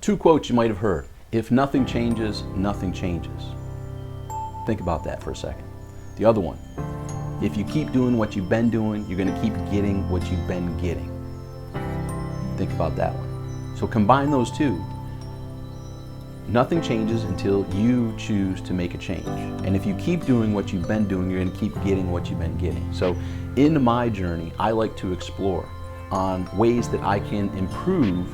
Two quotes you might have heard. If nothing changes, nothing changes. Think about that for a second. The other one, if you keep doing what you've been doing, you're going to keep getting what you've been getting. Think about that one. So combine those two. Nothing changes until you choose to make a change. And if you keep doing what you've been doing, you're going to keep getting what you've been getting. So in my journey, I like to explore on ways that I can improve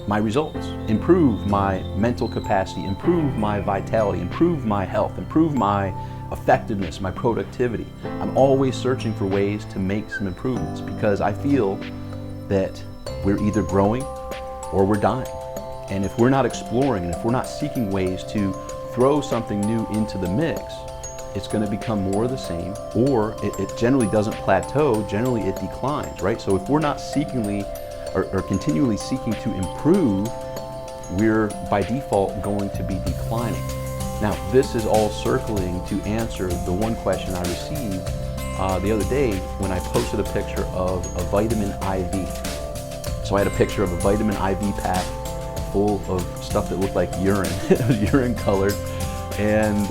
my results, improve my mental capacity, improve my vitality, improve my health, improve my effectiveness, my productivity. I'm always searching for ways to make some improvements because I feel that we're either growing or we're dying. And if we're not exploring and if we're not seeking ways to throw something new into the mix, it's going to become more of the same, or it generally doesn't plateau, generally it declines, right? So if we're not or continually seeking to improve, we're by default going to be declining. Now, this is all circling to answer the one question I received the other day when I posted a picture of a vitamin IV. So I had a picture of a vitamin IV pack full of stuff that looked like urine. It was urine colored, and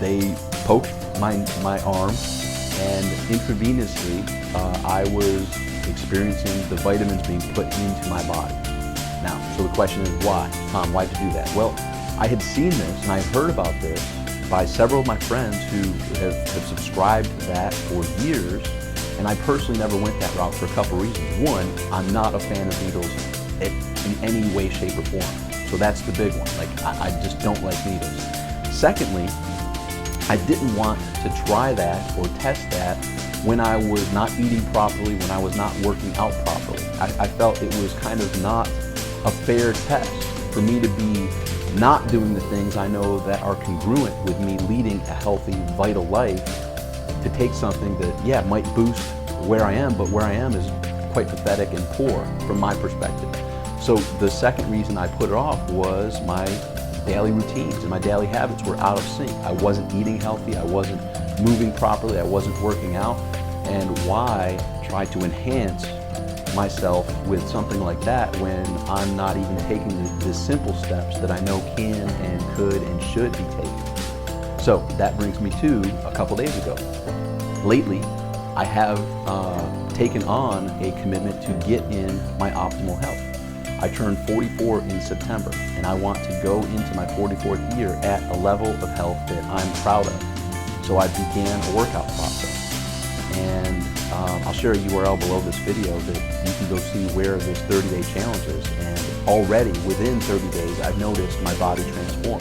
they poked my arm, and intravenously I was experiencing the vitamins being put into my body. Now, so the question is why? Tom, why'd you do that? Well, I had seen this and I had heard about this by several of my friends who have subscribed to that for years, and I personally never went that route for a couple reasons. One, I'm not a fan of needles in any way, shape, or form. So that's the big one. Like, I just don't like needles. Secondly, I didn't want to try that or test that when I was not eating properly, when I was not working out properly. I felt it was kind of not a fair test for me to be not doing the things I know that are congruent with me leading a healthy, vital life, to take something that, yeah, might boost where I am, but where I am is quite pathetic and poor from my perspective. So the second reason I put it off was my daily routines and my daily habits were out of sync. I wasn't eating healthy, I wasn't moving properly, I wasn't working out, and why try to enhance myself with something like that when I'm not even taking the simple steps that I know can and could and should be taken. So that brings me to a couple days ago. Lately, I have taken on a commitment to get in my optimal health. I turned 44 in September, and I want to go into my 44th year at a level of health that I'm proud of. So I began a workout process. And I'll share a URL below this video that you can go see where this 30-day challenge is. And already within 30 days, I've noticed my body transform.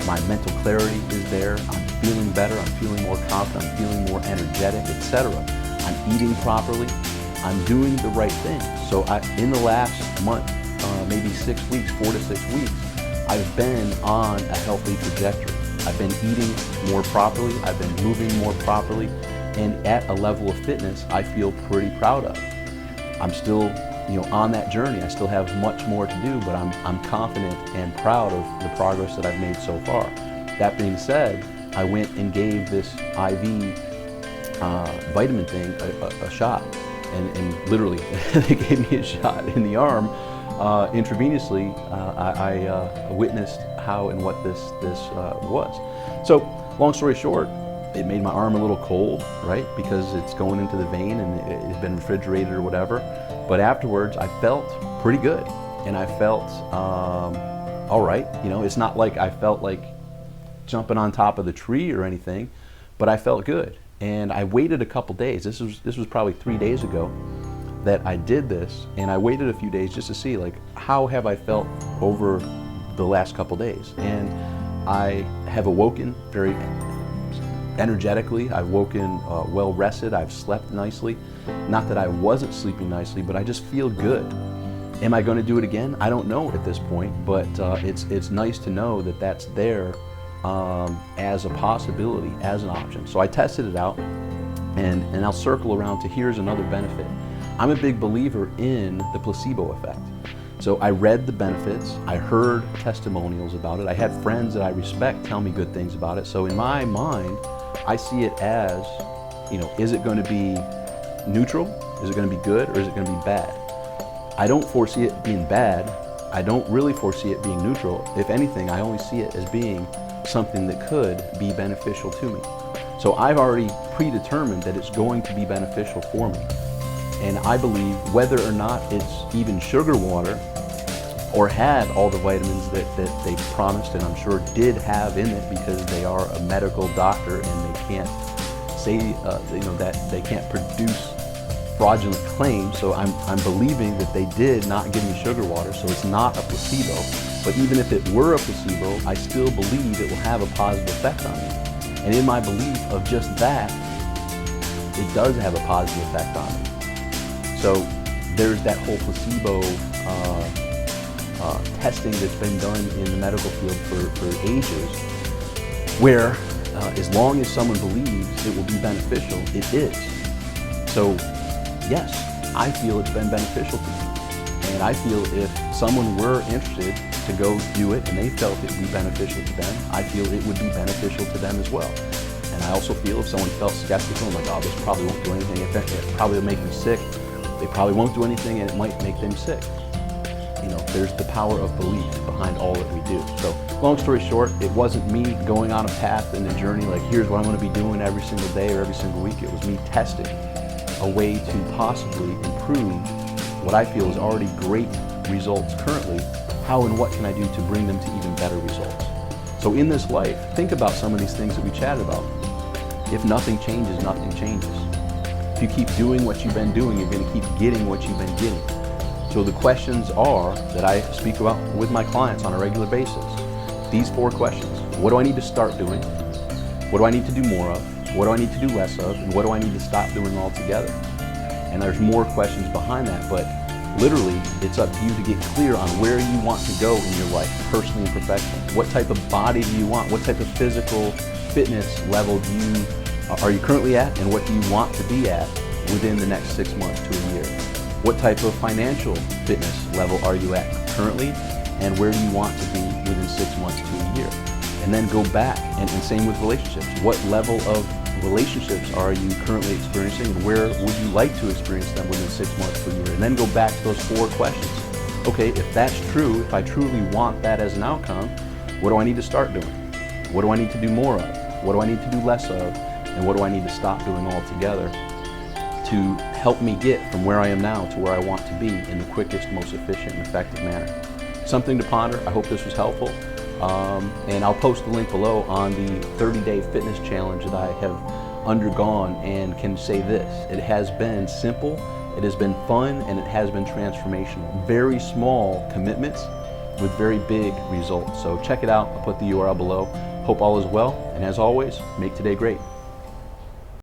My mental clarity is there. I'm feeling better. I'm feeling more confident. I'm feeling more energetic, etc. I'm eating properly. I'm doing the right thing. So in the last month, maybe 6 weeks, 4 to 6 weeks, I've been on a healthy trajectory. I've been eating more properly. I've been moving more properly. And at a level of fitness I feel pretty proud of. I'm still, on that journey. I still have much more to do, but I'm confident and proud of the progress that I've made so far. That being said, I went and gave this IV vitamin thing a shot, and literally they gave me a shot in the arm intravenously. I witnessed how and what this was. So long story short, it made my arm a little cold, right? Because it's going into the vein and it's been refrigerated or whatever. But afterwards, I felt pretty good. And I felt all right. It's not like I felt like jumping on top of the tree or anything, but I felt good. And I waited a couple days. This was probably 3 days ago that I did this. And I waited a few days just to see, like, how have I felt over the last couple days? And I have awoken very energetically. I've woken well rested. I've slept nicely. Not that I wasn't sleeping nicely, but I just feel good. Am I going to do it again? I don't know at this point, but it's nice to know that that's there as a possibility, as an option. So I tested it out, and I'll circle around to here's another benefit. I'm a big believer in the placebo effect. So I read the benefits, I heard testimonials about it, I had friends that I respect tell me good things about it. So in my mind, I see it as, is it going to be neutral? Is it going to be good, or is it going to be bad? I don't foresee it being bad I don't really foresee it being neutral. If anything, I only see it as being something that could be beneficial to me. So I've already predetermined that it's going to be beneficial for me. And I believe whether or not it's even sugar water or had all the vitamins that they promised, and I'm sure did have in it, because they are a medical doctor and they can't say that they can't produce fraudulent claims. So I'm believing that they did not give me sugar water, so it's not a placebo. But even if it were a placebo, I still believe it will have a positive effect on me. And in my belief of just that, it does have a positive effect on me. So there's that whole placebo testing that's been done in the medical field for ages, where as long as someone believes it will be beneficial, it is. So yes, I feel it's been beneficial to me. And I feel if someone were interested to go do it and they felt it would be beneficial to them, I feel it would be beneficial to them as well. And I also feel if someone felt skeptical and like, oh, this probably won't do anything, it probably will make them sick, they probably won't do anything and it might make them sick. You know, there's the power of belief behind all that we do. So long story short, it wasn't me going on a path and a journey like, here's what I'm going to be doing every single day or every single week. It was me testing a way to possibly improve what I feel is already great results currently. How and what can I do to bring them to even better results? So in this life, think about some of these things that we chatted about. If nothing changes, nothing changes. If you keep doing what you've been doing, you're going to keep getting what you've been getting. So the questions are that I speak about with my clients on a regular basis. These 4 questions. What do I need to start doing? What do I need to do more of? What do I need to do less of? And what do I need to stop doing altogether? And there's more questions behind that, but literally it's up to you to get clear on where you want to go in your life, personally and professionally. What type of body do you want? What type of physical fitness level are you currently at, and what do you want to be at within the next 6 months to a year? What type of financial fitness level are you at currently, and where do you want to be within 6 months to a year? And then go back, and same with relationships. What level of relationships are you currently experiencing, and where would you like to experience them within 6 months to a year? And then go back to those 4 questions. Okay, if that's true, if I truly want that as an outcome, what do I need to start doing? What do I need to do more of? What do I need to do less of? And what do I need to stop doing altogether to help me get from where I am now to where I want to be in the quickest, most efficient, and effective manner? Something to ponder. I hope this was helpful. And I'll post the link below on the 30-day fitness challenge that I have undergone, and can say this: it has been simple, it has been fun, and it has been transformational. Very small commitments with very big results. So check it out. I'll put the URL below. Hope all is well, and as always, make today great.